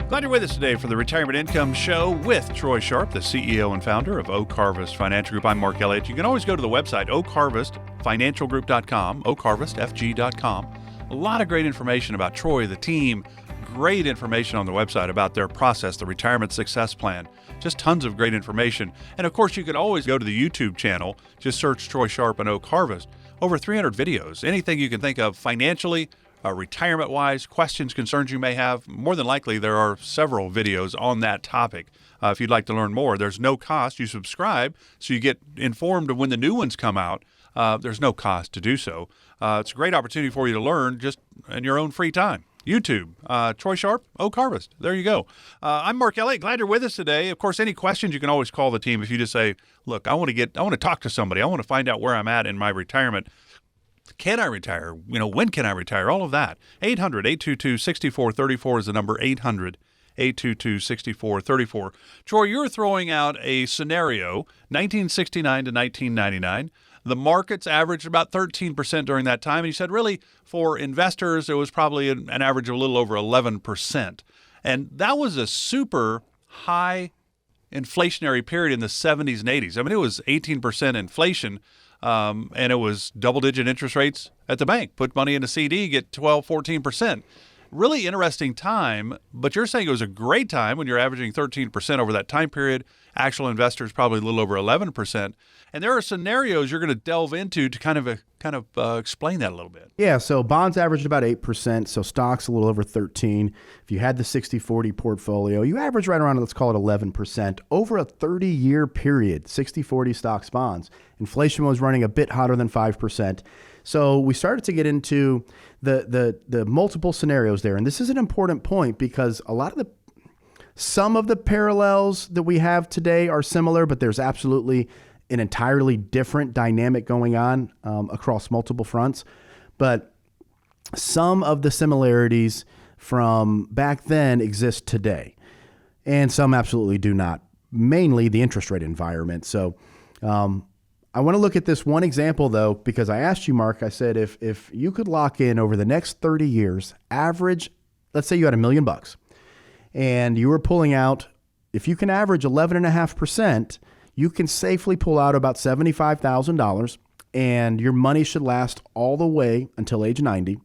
Glad you're with us today for the Retirement Income Show with Troy Sharp, the CEO and founder of Oak Harvest Financial Group. I'm Mark Elliott. You can always go to the website, oakharvestfinancialgroup.com, oakharvestfg.com. A lot of great information about Troy, the team, great information on the website about their process, the retirement success plan. Just tons of great information. And of course, you can always go to the YouTube channel. Just search Troy Sharp and Oak Harvest. Over 300 videos. Anything you can think of financially, retirement-wise, questions, concerns you may have. More than likely, there are several videos on that topic. If you'd like to learn more, there's no cost. You subscribe so you get informed of when the new ones come out. There's no cost to do so. It's a great opportunity for you to learn just in your own free time. YouTube, Troy Sharp, Oak Harvest. There you go. I'm Mark Elliott. Glad you're with us today. Of course, any questions, you can always call the team. If you just say, look, I want to talk to somebody. I want to find out where I'm at in my retirement. Can I retire? When can I retire? All of that. 800-822-6434 is the number. 800-822-6434. Troy, you're throwing out a scenario, 1969 to 1999. The markets averaged about 13% during that time. And you said, really, for investors, it was probably an average of a little over 11%. And that was a super high inflationary period in the 70s and 80s. I mean, it was 18% inflation. And it was double-digit interest rates at the bank. Put money in a CD, get 12, 14%. Really interesting time, but you're saying it was a great time when you're averaging 13% over that time period. Actual investors probably a little over 11%. And there are scenarios you're going to delve into to kind of explain that a little bit. Yeah, so bonds averaged about 8%, so stocks a little over 13. If you had the 60-40 portfolio, you average right around, let's call it 11%. Over a 30-year period, 60-40 stocks, bonds. Inflation was running a bit hotter than 5%. So we started to get into the multiple scenarios there. And this is an important point because some of the parallels that we have today are similar, but there's absolutely an entirely different dynamic going on across multiple fronts. But some of the similarities from back then exist today, and some absolutely do not, mainly the interest rate environment. So I want to look at this one example, though, because I asked you, Mark, I said, if you could lock in over the next 30 years, average, let's say you had $1 million and you were pulling out, if you can average 11.5%, you can safely pull out about $75,000 and your money should last all the way until age 90,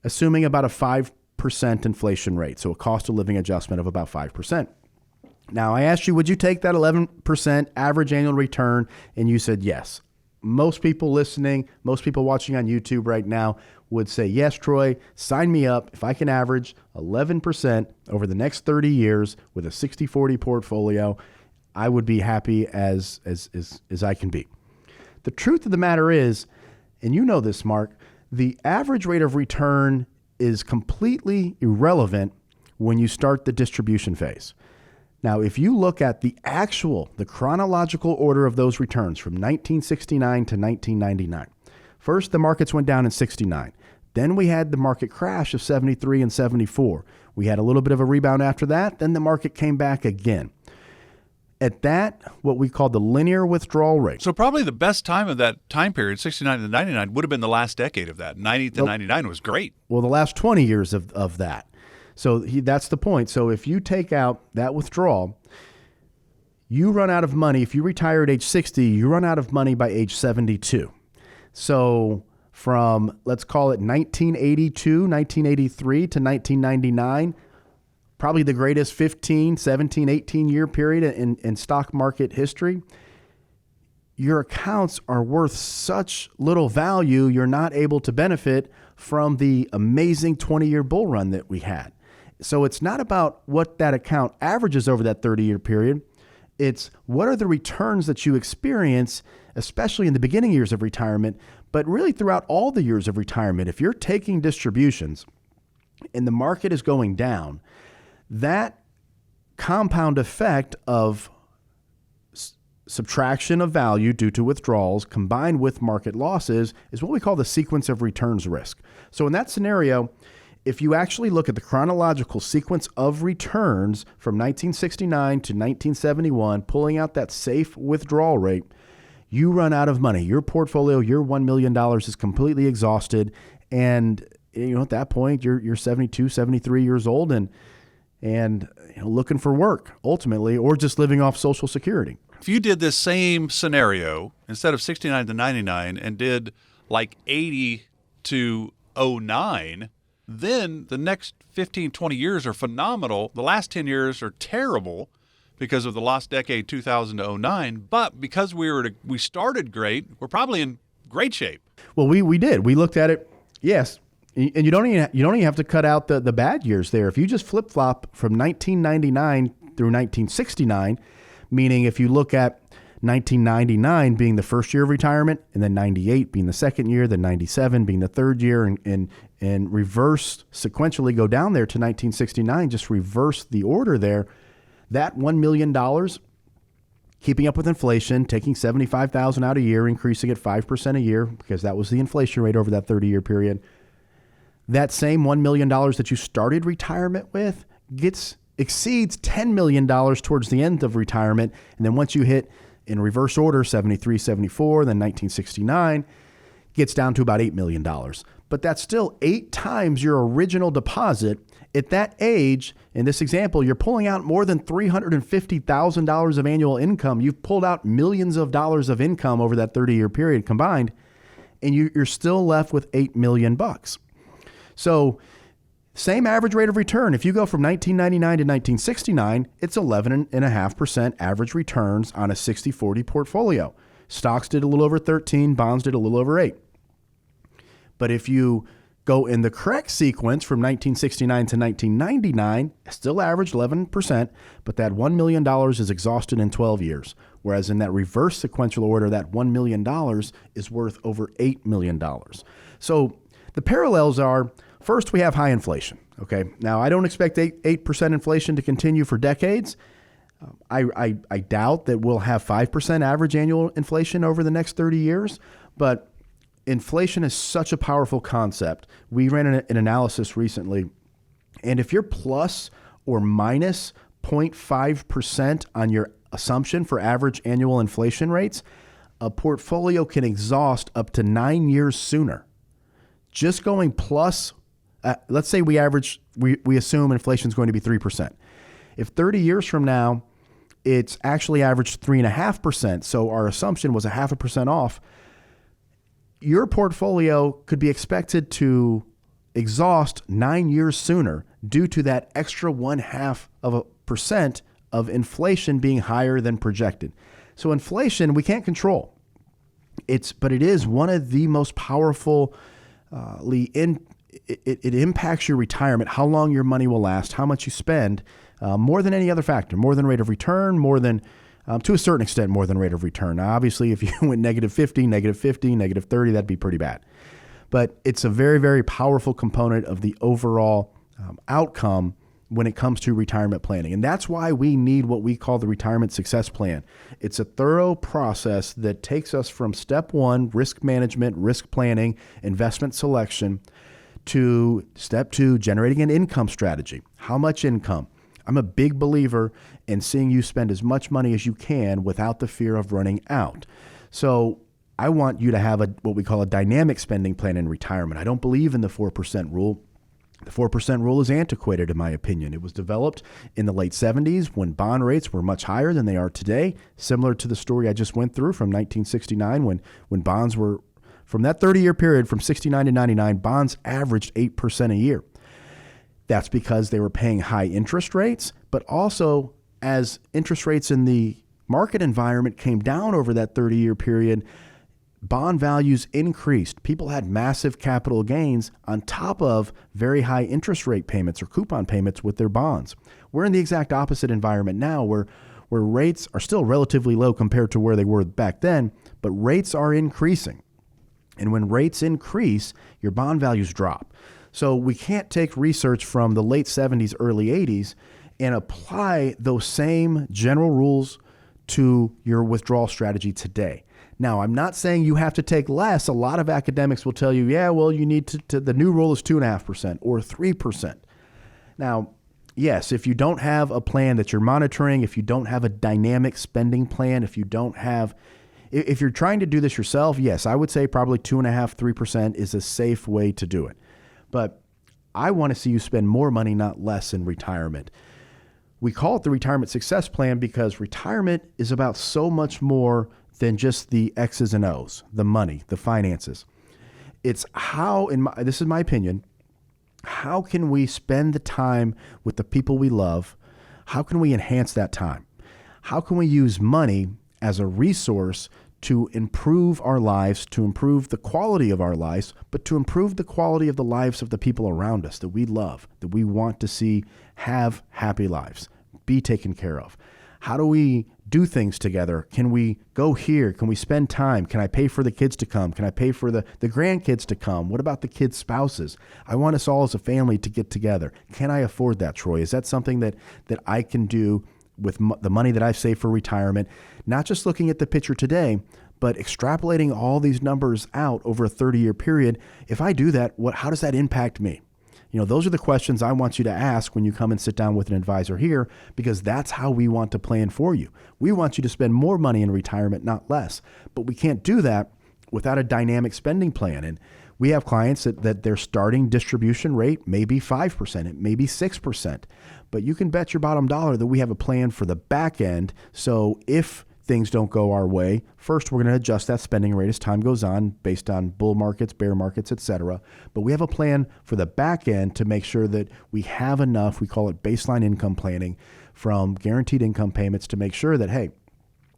assuming about a 5% inflation rate. So a cost of living adjustment of about 5%. Now, I asked you, would you take that 11% average annual return? And you said yes. Most people listening, most people watching on YouTube right now would say, yes, Troy, sign me up. If I can average 11% over the next 30 years with a 60-40 portfolio, I would be happy as I can be. The truth of the matter is, and you know this, Mark, the average rate of return is completely irrelevant when you start the distribution phase. Now, if you look at the chronological order of those returns from 1969 to 1999, first the markets went down in 69. Then we had the market crash of 73 and 74. We had a little bit of a rebound after that. Then the market came back again. At that, what we call the linear withdrawal rate. So probably the best time of that time period, 69 to 99, would have been the last decade of that. 90 to 99 was great. Well, the last 20 years of that. So that's the point. So if you take out that withdrawal, you run out of money. If you retire at age 60, you run out of money by age 72. So from, let's call it 1982, 1983 to 1999, probably the greatest 15, 17, 18-year period in stock market history, your accounts are worth such little value, you're not able to benefit from the amazing 20-year bull run that we had. So it's not about what that account averages over that 30-year period. It's what are the returns that you experience, especially in the beginning years of retirement, but really throughout all the years of retirement. If you're taking distributions and the market is going down, that compound effect of subtraction of value due to withdrawals combined with market losses is what we call the sequence of returns risk. So in that scenario, if you actually look at the chronological sequence of returns from 1969 to 1971, pulling out that safe withdrawal rate, you run out of money. Your portfolio, your $1 million is completely exhausted. And at that point, you're 72, 73 years old, and and looking for work ultimately, or just living off Social Security. If you did this same scenario instead of 69 to 99 and did like 80 to 09, then the next 15, 20 years are phenomenal. The last 10 years are terrible because of the lost decade 2000 to 09. But because we started great, we're probably in great shape. Well, we did. We looked at it, yes. And you don't even have to cut out the bad years there. If you just flip-flop from 1999 through 1969, meaning if you look at 1999 being the first year of retirement, and then 98 being the second year, then 97 being the third year, and reverse sequentially go down there to 1969, just reverse the order there, that $1 million, keeping up with inflation, taking $75,000 out a year, increasing it 5% a year, because that was the inflation rate over that 30-year period. That same $1 million that you started retirement with exceeds $10 million towards the end of retirement. And then once you hit in reverse order, 73, 74, then 1969, gets down to about $8 million. But that's still 8 times your original deposit. At that age, in this example, you're pulling out more than $350,000 of annual income. You've pulled out millions of dollars of income over that 30-year period combined, and you're still left with $8 million. So same average rate of return. If you go from 1999 to 1969, it's 11.5% average returns on a 60-40 portfolio. Stocks did a little over 13, bonds did a little over 8. But if you go in the correct sequence from 1969 to 1999, still averaged 11%, but that $1 million is exhausted in 12 years. Whereas in that reverse sequential order, that $1 million is worth over $8 million. So the parallels are, first, we have high inflation. Okay. Now, I don't expect 8% inflation to continue for decades. I doubt that we'll have 5% average annual inflation over the next 30 years, but inflation is such a powerful concept. We ran an analysis recently, and if you're plus or minus 0.5% on your assumption for average annual inflation rates, a portfolio can exhaust up to 9 years sooner. Just going plus, let's say we assume inflation is going to be 3%. If 30 years from now, it's actually averaged 3.5%, so our assumption was 0.5% off, your portfolio could be expected to exhaust 9 years sooner due to that extra 0.5% of inflation being higher than projected. So inflation, we can't control. But it is one of the most powerful it impacts your retirement, how long your money will last, how much you spend, more than any other factor, more than rate of return, more than, to a certain extent, more than rate of return. Now, obviously, if you went negative 50, negative 50, negative 30, that'd be pretty bad. But it's a very, very powerful component of the overall outcome when it comes to retirement planning. And that's why we need what we call the retirement success plan. It's a thorough process that takes us from step 1, risk management, risk planning, investment selection, to step 2, generating an income strategy. How much income? I'm a big believer in seeing you spend as much money as you can without the fear of running out. So I want you to have what we call a dynamic spending plan in retirement. I don't believe in the 4% rule. The 4% rule is antiquated, in my opinion. It was developed in the late 70s when bond rates were much higher than they are today, similar to the story I just went through from 1969 when bonds were, from that 30-year period from 69 to 99, bonds averaged 8% a year. That's because they were paying high interest rates, but also as interest rates in the market environment came down over that 30-year period, bond values increased. People had massive capital gains on top of very high interest rate payments or coupon payments with their bonds. We're in the exact opposite environment now where rates are still relatively low compared to where they were back then, but rates are increasing. And when rates increase, your bond values drop. So we can't take research from the late 70s, early 80s and apply those same general rules to your withdrawal strategy today. Now, I'm not saying you have to take less. A lot of academics will tell you, yeah, well, you need to the new rule is 2.5% or 3%. Now, yes, if you don't have a plan that you're monitoring, if you don't have a dynamic spending plan, if you're trying to do this yourself, yes, I would say probably 2.5%, 3% is a safe way to do it. But I want to see you spend more money, not less, in retirement. We call it the Retirement Success Plan because retirement is about so much more than just the X's and O's, the money, the finances. It's how, this is my opinion, how can we spend the time with the people we love? How can we enhance that time? How can we use money as a resource to improve our lives, to improve the quality of our lives, but to improve the quality of the lives of the people around us that we love, that we want to see have happy lives, be taken care of? How do we do things together? Can we go here? Can we spend time? Can I pay for the kids to come? Can I pay for the grandkids to come? What about the kids' spouses? I want us all as a family to get together. Can I afford that, Troy? Is that something that I can do with the money that I've saved for retirement? Not just looking at the picture today, but extrapolating all these numbers out over a 30-year period. If I do that, how does that impact me? Those are the questions I want you to ask when you come and sit down with an advisor here, because that's how we want to plan for you. We want you to spend more money in retirement, not less. But we can't do that without a dynamic spending plan. And we have clients that their starting distribution rate may be 5%, it may be 6%. But you can bet your bottom dollar that we have a plan for the back end. So if things don't go our way, first we're going to adjust that spending rate as time goes on based on bull markets, bear markets, etc. But we have a plan for the back end to make sure that we have enough, we call it baseline income planning, from guaranteed income payments to make sure that, hey,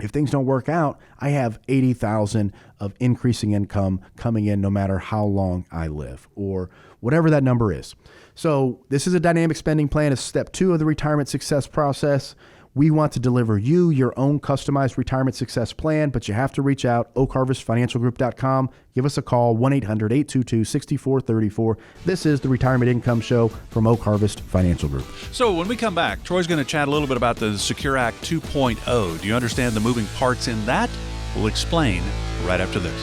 if things don't work out, I have $80,000 of increasing income coming in no matter how long I live, or whatever that number is. So this is a dynamic spending plan. It's step 2 of the retirement success process. We want to deliver you your own customized retirement success plan, but you have to reach out, oakharvestfinancialgroup.com. Give us a call, 1-800-822-6434. This is the Retirement Income Show from Oak Harvest Financial Group. So when we come back, Troy's going to chat a little bit about the Secure Act 2.0. Do you understand the moving parts in that? We'll explain right after this.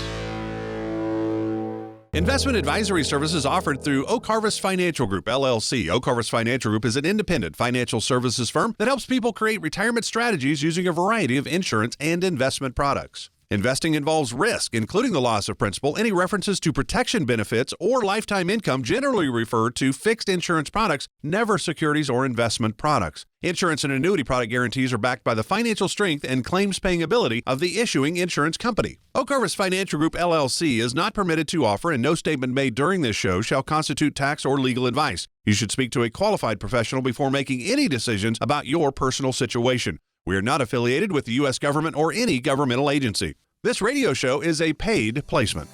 Investment advisory services offered through Oak Harvest Financial Group, LLC. Oak Harvest Financial Group is an independent financial services firm that helps people create retirement strategies using a variety of insurance and investment products. Investing involves risk, including the loss of principal. Any references to protection benefits or lifetime income generally refer to fixed insurance products, never securities or investment products. Insurance and annuity product guarantees are backed by the financial strength and claims-paying ability of the issuing insurance company. Oak Harvest Financial Group, LLC is not permitted to offer, and no statement made during this show shall constitute tax or legal advice. You should speak to a qualified professional before making any decisions about your personal situation. We are not affiliated with the U.S. government or any governmental agency. This radio show is a paid placement.